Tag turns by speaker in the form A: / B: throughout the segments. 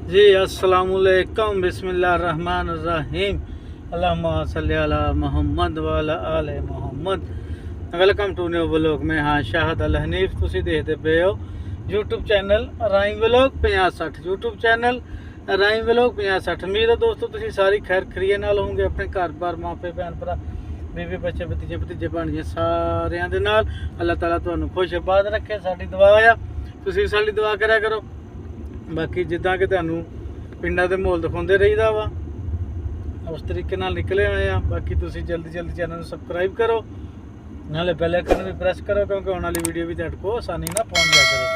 A: जी अस्सलामुअलैकुम बिस्मिल्लाहिर्रहमानिर्रहीम अल्लाहुम्मा सल्ली अला मुहम्मद व अला आले Muhammad. Welcome to new vlog. मैं हाँ शाहद अल हनीफ। तुसी देखते पे हो YouTube channel Rai vlog 50-60 YouTube channel Rai vlog 50-60। उम्मीद है दोस्तों तुसी सारी खैर खरीए नाल होंगे, अपने घर बार मापे भैन भरा बीवी बच्चे भतीजे भतीजे भाणजे सारिਆਂ ਦੇ ਨਾਲ। अल्लाह ताला ਤੁਹਾਨੂੰ खुश आबाद रखे। साडी दुआ आ तुसी साडी दुआ करा करो। बाकी जिदा कि तुहानू पिंडा के माहौल दिखाते रहीदा वा, उस तरीके नाल निकले आए हैं। बाकी तुसी जल्दी जल्दी चैनल सबसक्राइब करो, नाले बेल आइकन भी प्रेस करो क्योंकि आने वाली वीडियो भी तुहाडे को आसानी ना पहुँच जा करे।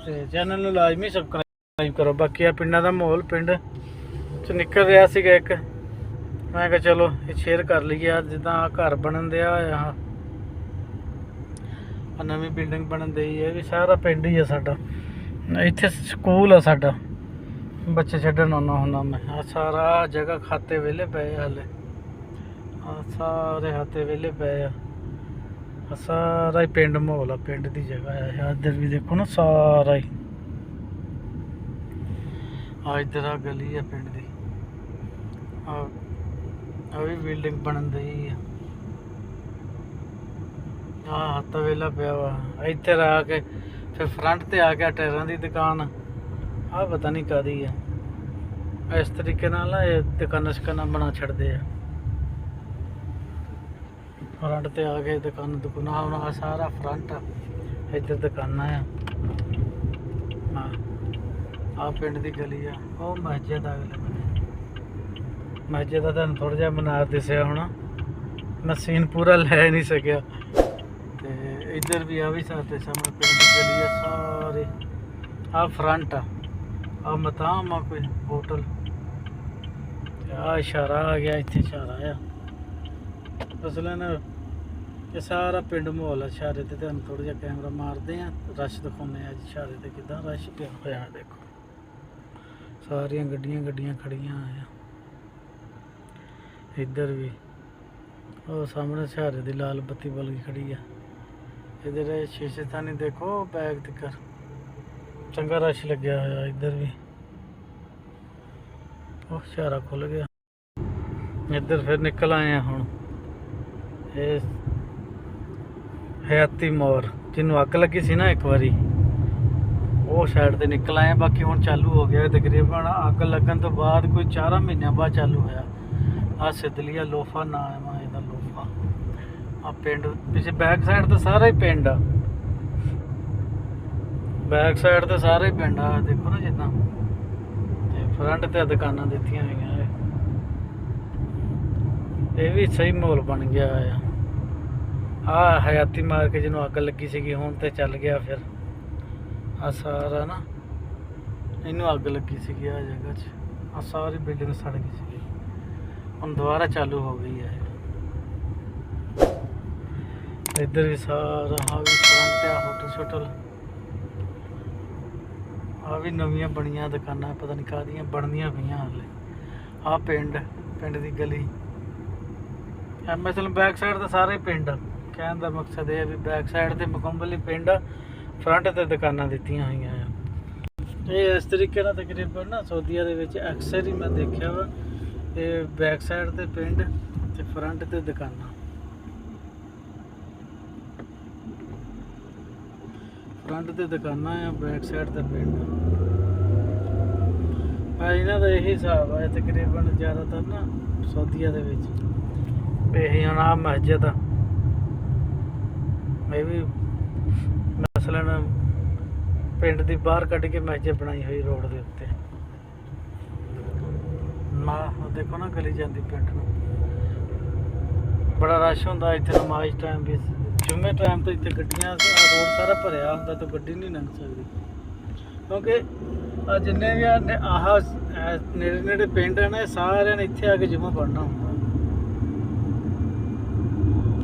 A: तो चैनल नू लाजमी सबसक्राइब करो। बाकी आ पिंडा का माहौल पिंड च निकल रहा सीगा एक, मैं कहा चलो ये शेयर कर लीए। यार जिदा घर बनन दिया यहाँ नवी बिल्डिंग बनन दी है, भी सारा पिंड ही है साडा। इत्थे स्कूल है साडा, बच्चे छड्डन आना हुंदा मैं। आ सारा जगह खाते वेले पे हाले, आ सारे खाते वेले पे आ सारा ही पिंड माहौल है, पिंड की जगह है। इधर भी देखो ना सारा ही, आ इधर आ गली है पिंड की, आ भी बिल्डिंग बनन दी है। हाँ हत्थ वेला पिया वा। इधर आके फिर फ्रंट ते आ गया टायरां दी दुकान, आ पता नहीं कादी है। इस तरीके नाल ना ये दुकानां शकानां बना छड़दे आ। फ्रंट ते आ गए दुकान दुकाना, हुण आ सारा फ्रंट आ, इधर दुकानां आ। हाँ आ पिंड दी गली आ, ओ मस्जिद अगले बन्ने। मस्जिद दा तुहानूं थोड़ा जिहा मीनार दिसिया होना, मैं सीन पूरा लै नहीं सकिया। इधर भी आ भी सारे सामने पिंड की गली है सारे। आ फ्रंट आ मताम आ कोई होटल, आ इशारा आ गया, इतने इशारा आ मसलन ये सारा पिंड माहौल है। इशारे ते तुहानूं थोड़ा जिहा कैमरा मारते हैं, रश दिखाने अज इशारे ते किदां रश पिया होया। देखो सारियां गड्डियां गड्डियां खड़ियां आ। इधर भी वो सामने इशारे दी लाल बत्ती बल्गी खड़ी है। इधर शीशे थानी देखो बैग तिकर चंगा रश लग्या होया। इधर भी वो इशारा खुल गया। इधर फिर निकल आए हैं हुण ये हयाती मोड़, जिन्हों अग लगी सी ना एक बारी, वो साइड ते निकल आए। बाकी हुण चालू हो गया तकरीबन अग लगन तो बाद कोई 4 महीनों बाद चालू होया। आ सिदलिया लोफा नाम है इहदा, लोफा। आ पिंड पिछे बैक साइड तो सारा ही पिंड आ, बैक साइड तो सारा ही पिंड आ। देखो ना जिदा फ्रंट ते दुकानां दित्तियां होईयां, ये भी सही माहौल बन गया है। आ हयाती मार के जिन्हों अग लगी सी, हुण तो चल गया। फिर आ सारा ना इनू अग लगी सी आ जगह च, आ सारी बिल्डिंग सड़ गई सी, हुण दोबारा चालू हो गई है। इधर भी सारा आ भी फ्रंट आ होटल शोटल, आ भी नवियां बनिया दुकानां, पता नहीं कादियां बनदियां पईयां हाले। आ पिंड पिंड की गली मतलब बैक साइड तो सारा ही पिंड आ। कहने का मकसद यह भी बैक साइड तो मुकम्मल ही पिंड आ, फ्रंट ते दुकानां दित्तियां होईयां आ। ये इस तरीके नाल तकरीबन ना सऊदीया दे विच अक्सर ही मैं देखा वा, ये बैक साइड ते पिंड ते फ्रंट ते दुकानां। फ्रंट ते दुकानां आ, बैक साइड ते पिंड। इन्हां दा यही हिसाब है तकरीबन ज़्यादातर ना सऊदीया दे विच। यही हुण आ मस्जिद आ, ये भी मसलन पिंड दी बाहर कढ़ के मस्जिद बनाई हुई रोड के उत्ते। ना देखो ना गली जाती पिंड नूं, बड़ा रश होंदा इत्थे नमाज टाइम भी, जुम्मे टाइम तो इत्थे गड्डियां रोड सारा भरिया होंदा तो गड्डी नहीं लंघ सकदी, क्योंकि जिन्ने भी आह नेड़े नेड़े पिंड है ना सारे ने इत्थे आके जमा पढ़ना होंदा,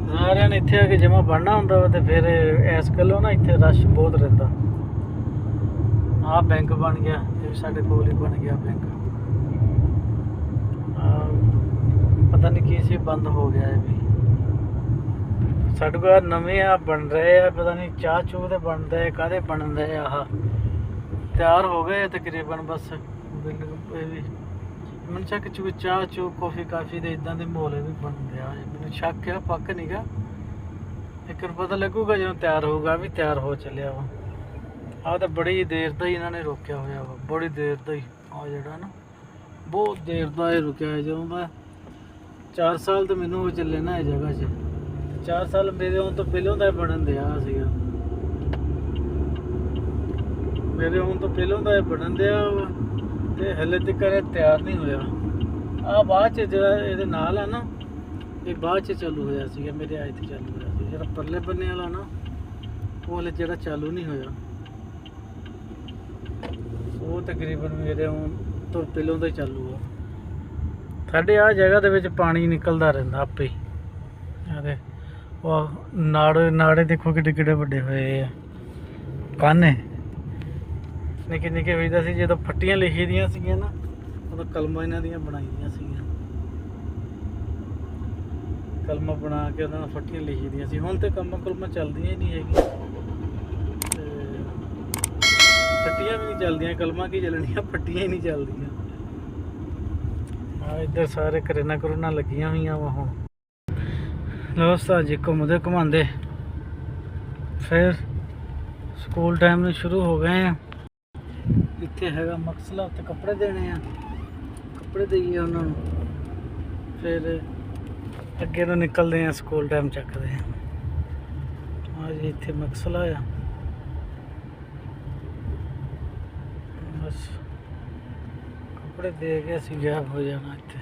A: सारे ने इत्थे आके जमा पढ़ना होंदा तो फिर इस गल्लों ना इत्थे रश बहुत रहिंदा। आ बैंक बन गया, ये भी साडे कोल ही बन गया बैंक। पता नहीं की सी बंद हो गया है भी। साडे कोल नवे बन रहे हैं, पता नहीं चाह चूह दे बन रहे काहदे बन रहे आह ਤਿਆਰ ਹੋ ਗਏ ਤਕਰੀਬਨ ਬਸ ਮੈਨੂੰ ਸ਼ੱਕ ਚ ਚਾਹ ਚੋ ਕਾਫੀ ਕਾਫੀ ਦੇ ਇਦਾਂ ਦੇ ਮਾਹੌਲ ਵੀ ਬਣ ਰਿਹਾ ਹੈ। ਮੈਨੂੰ ਸ਼ੱਕ ਆ ਪੱਕ ਨੀਗਾ, ਇੱਕ ਪਤਾ ਲੱਗੂਗਾ ਜਦੋਂ ਤਿਆਰ ਹੋਊਗਾ ਵੀ ਤਿਆਰ ਹੋ ਚੱਲਿਆ ਵਾ। ਆਹ ਤਾਂ ਬੜੀ ਦੇਰ ਦਾ ਹੀ ਇਹਨਾਂ ਨੇ ਰੋਕਿਆ ਹੋਇਆ ਵਾ, ਬੜੀ ਦੇਰ ਦਾ ਹੀ। ਆ ਜਿਹੜਾ ਨਾ ਬਹੁਤ ਦੇਰ ਦਾ ਇਹ ਰੁਕਿਆ ਹੈ। ਜਦੋਂ ਮੈਂ 4 ਸਾਲ ਤਾਂ ਮੈਨੂੰ ਹੋ ਚੱਲੇ ਨਾ ਇਹ ਜਗ੍ਹਾ 'ਚ, 4 ਸਾਲ ਮੇਰੇ ਆਉਣ ਤੋਂ ਪਹਿਲਾਂ ਦਾ ਬਣਨ ਦਿਆ ਸੀਗਾ, ਮੇਰੇ ਆਉਣ ਤੋਂ ਪਹਿਲਾਂ ਦਾ ਇਹ ਬਣਨ ਦਿਆ ਵਾ ਤੇ ਹਲੇ ਤੱਕ ਇਹ ਤਿਆਰ ਨਹੀਂ ਹੋਇਆ। ਆ ਬਾਅਦ 'ਚ ਜਿਹੜਾ ਇਹਦੇ ਨਾਲ ਆ ਨਾ, ਇਹ ਬਾਅਦ 'ਚ ਚਾਲੂ ਹੋਇਆ ਸੀਗਾ, ਮੇਰੇ ਆਏ ਤੇ ਚਾਲੂ ਹੋਇਆ ਸੀ। ਜਿਹੜਾ ਪਰਲੇ ਬੰਨੇ ਵਾਲਾ ਨਾ ਉਹ ਹਲੇ ਜਿਹੜਾ ਚਾਲੂ ਨਹੀਂ ਹੋਇਆ, ਉਹ ਤਕਰੀਬਨ ਮੇਰੇ ਆਉਣ ਤੋਂ ਪਹਿਲਾਂ ਦਾ ਹੀ ਚਾਲੂ ਆ। ਸਾਡੇ ਆਹ ਜਗ੍ਹਾ ਦੇ ਵਿੱਚ ਪਾਣੀ ਨਿਕਲਦਾ ਰਹਿੰਦਾ ਆਪੇ ਹੀ। ਉਹ ਨਾੜੇ ਦੇਖੋ ਕਿੱਡੇ ਕਿੱਡੇ ਵੱਡੇ ਹੋਏ ਆ, ਕਾਨੇ ਨਿੱਕੇ ਨਿੱਕੇ ਵੇਚਦਾ ਸੀ। ਜਦੋਂ ਫੱਟੀਆਂ ਲਿਖੀ ਦੀਆਂ ਸੀਗੀਆਂ ਨਾ ਉਦੋਂ ਕਲਮਾਂ ਇਹਨਾਂ ਦੀਆਂ ਬਣਾਈ ਦੀਆਂ ਸੀਗੀਆਂ, ਕਲਮਾਂ ਬਣਾ ਕੇ ਉਹਨਾਂ ਨਾਲ ਫੱਟੀਆਂ ਲਿਖੀ ਦੀਆਂ ਸੀ। ਹੁਣ ਤੇ ਕਲਮਾਂ ਚੱਲਦੀਆਂ ਹੀ ਨਹੀਂ ਹੈਗੀਆਂ, ਤੇ ਫੱਟੀਆਂ ਵੀ ਨਹੀਂ ਚੱਲਦੀਆਂ, ਕਲਮਾਂ ਕੀ ਚੱਲਣੀਆਂ, ਫੱਟੀਆਂ ਹੀ ਨਹੀਂ ਚੱਲਦੀਆਂ। ਆ ਇੱਧਰ ਸਾਰੇ ਕਰੇਨਾ ਲੱਗੀਆਂ ਹੋਈਆਂ ਵਾ। ਹੁਣ ਲੋ ਜੀ ਘੁੰਮਾਉਂਦੇ ਫਿਰ ਸਕੂਲ ਟਾਈਮ ਨੂੰ ਸ਼ੁਰੂ ਹੋ ਗਏ ਆ। ਇੱਥੇ ਹੈਗਾ ਮਕਸਲਾ, ਉੱਥੇ ਕੱਪੜੇ ਦੇਣੇ ਆ, ਕੱਪੜੇ ਦੇਈਏ ਉਹਨਾਂ ਨੂੰ, ਫਿਰ ਅੱਗੇ ਨੂੰ ਨਿਕਲਦੇ ਆ, ਸਕੂਲ ਟਾਈਮ ਚੱਕਦੇ ਆ। ਆ ਜੀ ਇੱਥੇ ਮਕਸਲਾ ਆ, ਬਸ ਕੱਪੜੇ ਦੇ ਕੇ ਅਸੀਂ ਗਾਇਬ ਹੋ ਜਾਣਾ ਇੱਥੇ।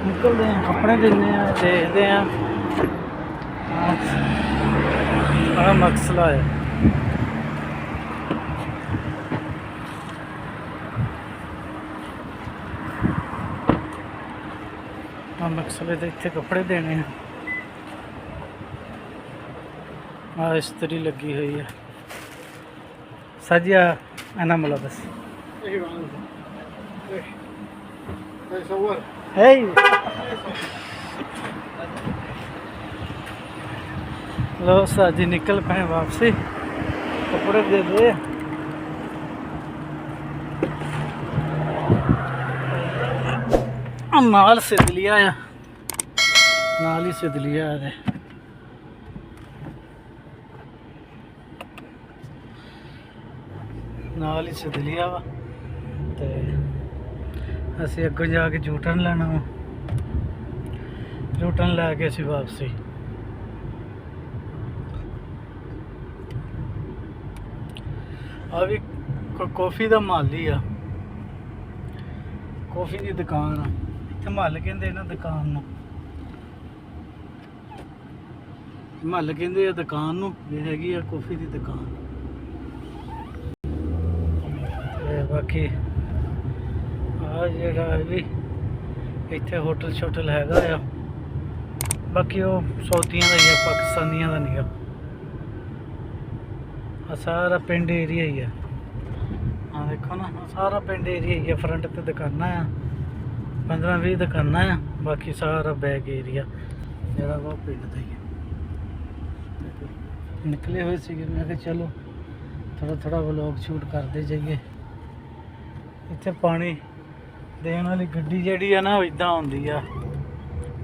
A: ਨਿਕਲਦੇ ਆ, ਕੱਪੜੇ ਦਿੰਦੇ ਆ, ਦੇਖਦੇ ਆ। ਆਹ ਮਕਸਲਾ ਹੈ, ਆਹ ਮਕਸਲੇ ਦੇ ਇੱਥੇ ਕੱਪੜੇ ਦੇਣੇ ਆ। ਆਹ ਇਸਤਰੀ ਲੱਗੀ ਹੋਈ ਹੈ ਸਾਜਿਆ ਅਨਾਮਲਾ ਬਸ है लो साजी निकल पाए वापसी, कपड़े दे दे। नाल से लिया है, नाल ही से लिया है। नाल ही से लिया वा ते ਅਸੀਂ ਅੱਗੇ ਜਾ ਕੇ ਜੂਟਰਨ ਲੈਣਾ ਵਾ, ਜੂਟਰਨ ਲੈ ਕੇ ਅਸੀਂ ਵਾਪਸੀ। ਆ ਵੀ ਕੌਫੀ ਦਾ ਮਾਲੀ ਆ, ਕੌਫੀ ਦੀ ਦੁਕਾਨ ਆ ਇੱਥੇ। ਮਹੱਲ ਕਹਿੰਦੇ ਇਹਨਾਂ ਦੁਕਾਨ ਨੂੰ, ਮਹੱਲ ਕਹਿੰਦੇ ਆ ਦੁਕਾਨ ਨੂੰ। ਇਹ ਹੈਗੀ ਆ ਕੌਫੀ ਦੀ ਦੁਕਾਨ। ਤੇ ਬਾਕੀ ਆ ਜਿਹੜਾ ਵੀ ਇੱਥੇ ਹੋਟਲ ਸ਼ੋਟਲ ਹੈਗਾ ਆ, ਬਾਕੀ ਉਹ ਸੌਦੀਆਂ ਦਾ ਹੀ ਆ, ਪਾਕਿਸਤਾਨੀਆਂ ਦਾ ਨਹੀਂ ਆ। ਆ ਸਾਰਾ ਪਿੰਡ ਏਰੀਆ ਹੀ ਆ, ਆ ਦੇਖੋ ਨਾ, ਸਾਰਾ ਪਿੰਡ ਏਰੀਆ ਹੀ ਆ। ਫਰੰਟ ਤੇ ਦੁਕਾਨਾਂ ਆ, 15-20 ਦੁਕਾਨਾਂ ਆ, ਬਾਕੀ ਸਾਰਾ ਬੈਕ ਏਰੀਆ ਜਿਹੜਾ ਵਾ ਪਿੰਡ ਦਾ ਹੀ ਆ। ਨਿਕਲੇ ਹੋਏ ਸੀਗੇ, ਮੈਂ ਕਿਹਾ ਚਲੋ ਥੋੜਾ ਵਲੌਗ ਸ਼ੂਟ ਕਰਦੇ ਜਾਈਏ। ਇੱਥੇ ਪਾਣੀ ਦੇਣ ਵਾਲੀ ਗੱਡੀ ਜਿਹੜੀ ਆ ਨਾ ਉਹ ਇੱਦਾਂ ਆਉਂਦੀ ਆ।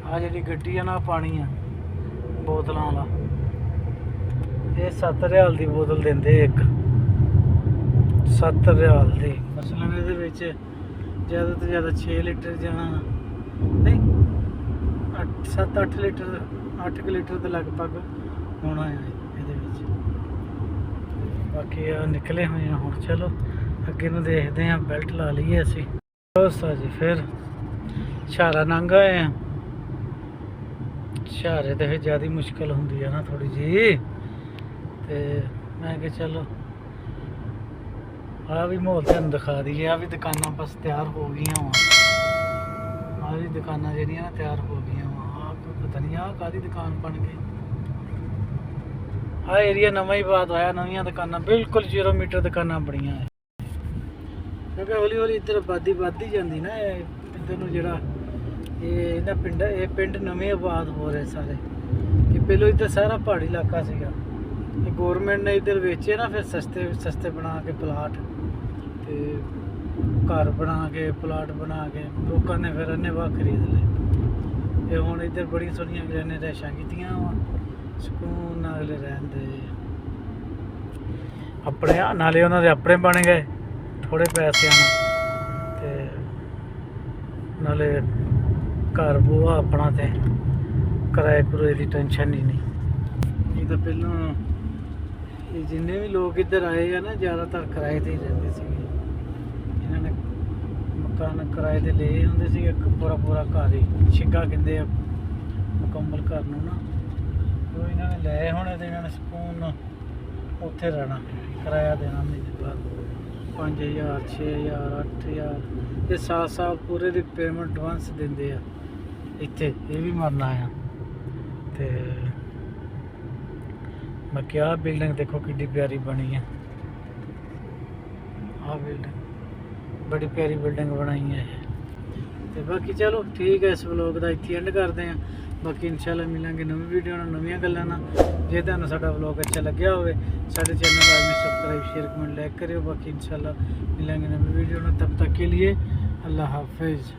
A: ਆ ਜਿਹੜੀ ਗੱਡੀ ਆ ਨਾ ਪਾਣੀ ਆ ਬੋਤਲਾਂ ਵਾਲਾ, ਇਹ 7 ਰਿਆਲ ਦੀ ਬੋਤਲ ਦਿੰਦੇ ਇੱਕ, 7 ਰਿਆਲ ਦੀ। ਮਸਲਨ ਇਹਦੇ ਵਿੱਚ ਜ਼ਿਆਦਾ ਤੋਂ ਜ਼ਿਆਦਾ 6 ਲੀਟਰ ਜਾਣਾ ਨਹੀਂ, 7-8 ਲੀਟਰ, 8 ਲੀਟਰ ਦੇ ਲਗਭਗ ਹੋਣਾ ਹੈ ਇਹਦੇ ਵਿੱਚ। ਬਾਕੀ ਆ ਨਿਕਲੇ ਹੋਏ ਆ ਹੁਣ, ਚਲੋ ਅੱਗੇ ਨੂੰ ਦੇਖਦੇ ਆ। ਬੈਲਟ ਲਾ ਲਈਏ ਅਸੀਂ। ਜੀ ਫਿਰ ਸ਼ਹਾਰਾ ਲੰਘ ਆਏ ਆ। ਸ਼ਹਾਰੇ ਤੇ ਫਿਰ ਜ਼ਿਆਦਾ ਮੁਸ਼ਕਿਲ ਹੁੰਦੀ ਆ ਨਾ ਥੋੜੀ ਜੀ, ਤੇ ਮੈਂ ਕਿਹਾ ਚਲੋ ਆ ਵੀ ਮਾਹੌਲ ਤੁਹਾਨੂੰ ਦਿਖਾ ਦਈਏ। ਆ ਵੀ ਦੁਕਾਨਾਂ ਬਸ ਤਿਆਰ ਹੋ ਗਈਆਂ ਵਾ, ਆ ਵੀ ਦੁਕਾਨਾਂ ਜਿਹੜੀਆਂ ਨਾ ਤਿਆਰ ਹੋ ਗਈਆਂ ਵਾ। ਆ ਪਤਾ ਨਹੀਂ ਆ ਕਾਹਦੀ ਦੁਕਾਨ ਬਣ ਗਈ। ਆ ਏਰੀਆ ਨਵਾਂ ਹੀ ਬਾਤ ਹੋਇਆ, ਨਵੀਆਂ ਦੁਕਾਨਾਂ ਬਿਲਕੁਲ 0 ਮੀਟਰ ਦੁਕਾਨਾਂ ਬਣੀਆਂ ਹੈ, ਕਿਉਂਕਿ ਹੌਲੀ ਹੌਲੀ ਇੱਧਰ ਆਬਾਦੀ ਵੱਧਦੀ ਜਾਂਦੀ ਨਾ। ਇੱਧਰ ਨੂੰ ਜਿਹੜਾ ਇਹ ਪਿੰਡ ਨਵੇਂ ਆਬਾਦ ਹੋ ਰਹੇ ਸਾਰੇ। ਕਿ ਪਹਿਲਾਂ ਇੱਧਰ ਸਾਰਾ ਪਹਾੜੀ ਇਲਾਕਾ ਸੀਗਾ, ਇਹ ਗੌਰਮੈਂਟ ਨੇ ਇੱਧਰ ਵੇਚੇ ਨਾ, ਫਿਰ ਸਸਤੇ ਬਣਾ ਕੇ ਪਲਾਟ ਤੇ ਘਰ ਬਣਾ ਕੇ ਪਲਾਟ ਬਣਾ ਕੇ ਲੋਕਾਂ ਨੇ ਫਿਰ ਅੰਨ੍ਹੇਵਾਹ ਖਰੀਦ ਲਏ। ਇਹ ਹੁਣ ਇੱਧਰ ਬੜੀਆਂ ਸੋਹਣੀਆਂ ਅਗਲੇ ਨੇ ਰਿਹਾਇਸ਼ਾਂ ਕੀਤੀਆਂ ਵਾ, ਸਕੂਨ ਨਾਲ ਅਗਲੇ ਰਹਿੰਦੇ ਆਪਣੇ, ਨਾਲੇ ਉਹਨਾਂ ਦੇ ਆਪਣੇ ਬਣ ਗਏ ਥੋੜੇ ਪੈਸਿਆਂ ਨਾਲ, ਤੇ ਨਾਲੇ ਘਰ ਬੂਹਾ ਆਪਣਾ, ਤੇ ਕਿਰਾਏ ਕਰੂਏ ਦੀ ਟੈਨਸ਼ਨ ਹੀ ਨਹੀਂ। ਨਹੀਂ ਤਾਂ ਪਹਿਲਾਂ ਇਹ ਜਿੰਨੇ ਵੀ ਲੋਕ ਇੱਧਰ ਆਏ ਆ ਨਾ, ਜ਼ਿਆਦਾਤਰ ਕਿਰਾਏ ਤੇ ਹੀ ਰਹਿੰਦੇ ਸੀਗੇ। ਇਹਨਾਂ ਨੇ ਮਕਾਨ ਕਿਰਾਏ ਤੇ ਲਏ ਹੁੰਦੇ ਸੀ, ਇੱਕ ਪੂਰਾ ਘਰ ਹੀ ਛਿੱਗਾ ਕਹਿੰਦੇ ਆ ਮੁਕੰਮਲ ਘਰ ਨੂੰ ਨਾ, ਉਹ ਇਹਨਾਂ ਨੇ ਲਏ ਹੋਣੇ ਤੇ ਇਹਨਾਂ ਨੇ ਸਕੂਨ ਉੱਥੇ ਰਹਿਣਾ, ਕਿਰਾਇਆ ਦੇਣਾ ਮਹੀਨੇ ਬਾਅਦ 5000 6000 8000 ਇਹ ਸਾਲ ਪੂਰੇ ਦੀ ਪੇਮੈਂਟ ਐਡਵਾਂਸ ਦਿੰਦੇ ਆ ਇੱਥੇ। ਇਹ ਵੀ ਮਰਨਾ ਆ। ਤੇ ਬਾਕੀ ਆਹ ਬਿਲਡਿੰਗ ਦੇਖੋ ਕਿੱਡੀ ਪਿਆਰੀ ਬਣੀ ਆ, ਆਹ ਬਿਲਡਿੰਗ ਬੜੀ ਪਿਆਰੀ ਬਿਲਡਿੰਗ ਬਣਾਈ ਹੈ ਇਹ। ਤੇ ਬਾਕੀ ਚਲੋ ਠੀਕ ਹੈ, ਇਸ ਵਲੋਗ ਦਾ ਇੱਥੇ ਐਂਡ ਕਰਦੇ ਹਾਂ। ਬਾਕੀ ਇਨਸ਼ਾਅੱਲਾ ਮਿਲਾਂਗੇ ਨਵੀਂ ਵੀਡੀਓ ਨਾਲ, ਨਵੀਆਂ ਗੱਲਾਂ ਨਾਲ। ਜੇ ਤੁਹਾਨੂੰ ਸਾਡਾ ਵਲੋਗ ਅੱਛਾ ਲੱਗਿਆ ਹੋਵੇ, ਸਾਡੇ ਚੈਨਲ ਨੂੰ ਲਾਜ਼ਮੀ ਸਬਸਕ੍ਰਾइब शेयर कमेंट लाइक करियो। बाकी इंशाल्लाह मिलेंगे नई वीडियो में, तब तक के लिए अल्लाह हाफिज़।